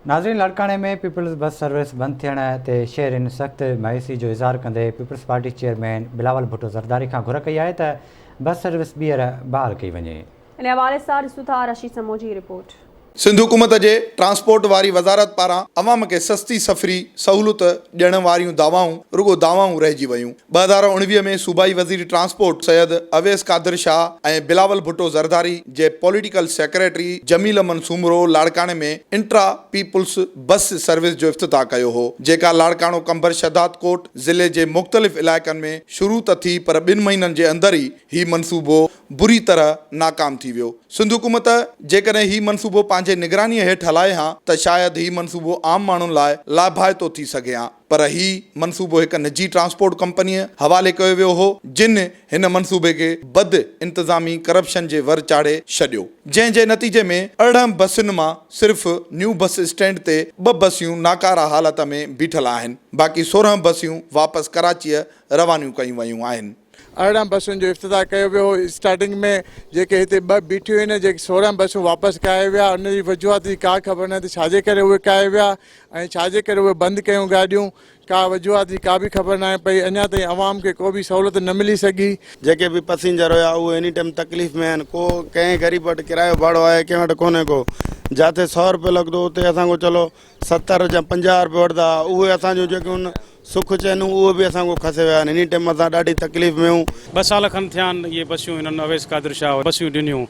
नाज़रीन, लाड़काणे में peoples bus service बंद थियण ते शहरिन सख़्त मायूसी जो इज़हार कंदे पीपल्स पार्टी चेयरमैन बिलावल भुट्टो ज़रदारी खां घुर कई आहे त बस सर्विस ॿीहर बहाल कई वञे। इन हवाले सां ॾिसूं था रशीद समूह जी रिपोर्ट। सिंध हुकूमत जे ट्रांसपोर्ट वारी वज़ारत पारां अवाम खे सस्ती सफ़री सहूलियत ॾियण वारियूं दावाऊं रुगो दावाऊं रहिजी वयूं। 2019 में सूबाई वज़ीर ट्रांसपोर्ट सैयद अवैस कादिर शाह ऐं बिलावल भुट्टो ज़रदारी जे पॉलिटिकल सेक्रेटरी जमील अमन सूमरो लाड़काणे में इंट्रा पीपल्स बस सर्विस जो इफ्तिताह कयो हो, जेका लाड़काणो कंबर शहदाद कोट ज़िले जे मुख़्तलिफ़ इलाइक़नि में शुरू त थी, पर 2 महीननि जे अंदर ई हीउ मनसूबो बुरी तरह नाकाम थी वियो। सिंध हुकूमत जेकॾहिं हीउ मनसूबो पंहिंजे निगरानीअ हेठि हलाए हा त शायदि हीउ मनसूबो आम माण्हुनि लाइ लाभाइतो थी सघे हा, पर हीउ मनसूबो हिकु निजी ट्रांसपोर्ट कंपनीअ हवाले कयो वियो हो, जिन हिन मनसूबे खे बद इंतज़ामी करप्शन जे वर चाढ़े छॾियो, जंहिं जे नतीजे में 18 बसियुनि मां सिर्फ़ु न्यू बस स्टैंड ते 2 बसियूं नाकारा हालत में बीठल आहिनि, बाक़ी 16 बसियूं वापसि कराचीअ रवानियूं कयूं वयूं आहिनि। 18 बसुनि जो इफ्तिताह कयो वियो हो। स्टार्टिंग में जेके हिते 2 बीठियूं आहिनि, जेके 16 बसूं वापसि कया विया, उन जी वजूहात जी का ख़बर न थी छाजे करे उहे कया विया ऐं छाजे करे उहे बंदि कयूं गाॾियूं, का वजूहात जी का बि ख़बर न आहे पई। अञा ताईं आवाम खे को बि सहूलियत न मिली सघी। जेके भी पैसेंजर हुआ उहे एनी टाइम तकलीफ़ में आहिनि। को कंहिं ग़रीब वटि किरायो भाड़ो आहे, कंहिं वटि कोन्हे को। जिते 100 रुपये लॻंदो उते असांखो चलो 70 या 50 रुपये वठंदा, उहे असांजो जेके उन सुख चैन उहे बि असांखो खसे विया आहिनि। एनी टाइम असां ॾाढी तकलीफ़ में आहियूं। 2 साल खनि थिया आहिनि इहे बसियूं हिननि अवैस कादिर शाह बसियूं ॾिनियूं,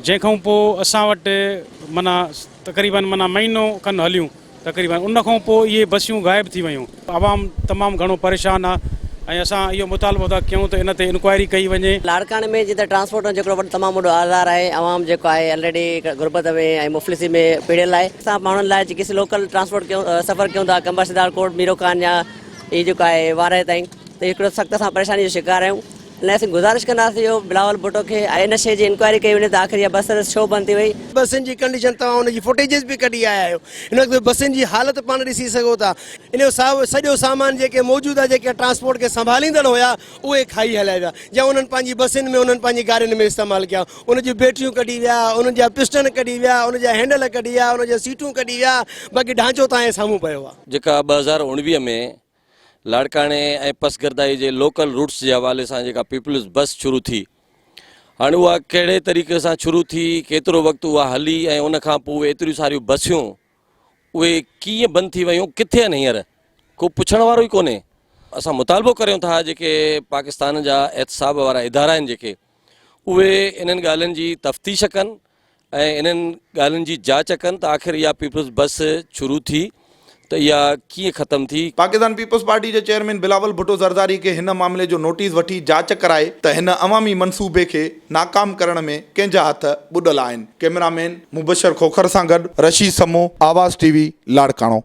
जंहिंखां पोइ असां वटि माना तक़रीबन महीनो खनि हलियूं तक़रीबन, उन खां पोइ इहे बसियूं गाइब थी वियूं। आवाम तमामु घणो परेशान आहे ऐं असां इहो मुतालबो था कयूं त इन ते इंक्वायरी कई वञे। लाड़काणे में जिते ट्रांसपोर्ट जो जेको तमामु वॾो आधार आहे, आवाम जेको आहे ऑलरेडी गुरबत में ऐं मुफ़लिसी में पिड़ियल आहे। असां माण्हुनि लाइ जेकी लोकल ट्रांसपोर्ट सफ़र कयूं था कंबर शहदाद कोट मीरो खान या ये जेको आहे वारे ताईं, त हिकिड़ो सख़्तु असां परेशानी जो शिकार आहियूं। इन असीं गुज़ारिश कंदासीं बिलावल भुट्टो खे इन शइ जी इंक्वायरी कई वञे त आख़िर इहा बस सर्विस छो बंदि थी वई। बसियुनि जी कंडीशन तव्हां हुनजी फुटेजेस बि कढी आया आहियो। इन वक़्तु बसियुनि जी हालत पाण ॾिसी सघो था। इन जो सॼो सामान जेके मौजूदा जेके ट्रांसपोर्ट खे संभालींदड़ हुया उहे खाई हलाए विया, या उन्हनि पंहिंजी बसियुनि में उन्हनि पंहिंजी गाॾियुनि में इस्तेमालु कया। उन जूं बैटरियूं कढी विया, उन जा पिस्टन कढी विया, उन जा हैंडल कढी विया, उन जा सीटूं कढी विया, बाक़ी ढांचो तव्हांजे साम्हूं पियो आहे। जेका 2019 में लाड़काणे ऐं पसगरदाई जे लोकल रूट्स जे हवाले सां जेका पीपल्स बस शुरू थी, हाणे उहा कहिड़े तरीक़े सां शुरू थी, केतिरो वक़्तु उहा हली ऐं उन खां पोइ एतिरियूं सारियूं बसियूं उहे कीअं बंदि थी वियूं, किथे आहिनि हींअर को पुछण वारो ई कोन्हे। असां मुतालबो करियूं था जेके पाकिस्तान जा एहतसाब वारा इदारा आहिनि जेके उहे इन्हनि ॻाल्हियुनि जी तफ़्तीश कनि ऐं इन्हनि ॻाल्हियुनि जी जांच कनि त आख़िर इहा पीपल्स बस शुरू थी त इहा कीअं ख़तम थी। पाकिस्तान पीपल्स पार्टी जे चेयरमैन बिलावल भुट्टो ज़रदारी खे हिन मामले जो नोटिस वठी जांच कराए त हिन अवामी मनसूबे खे नाकाम करण में कंहिंजा हथ ॿुॾल आहिनि। कैमरामैन मुबशर खोखर सां गॾु रशीद समूह, आवाज़ टीवी, लाड़काणो।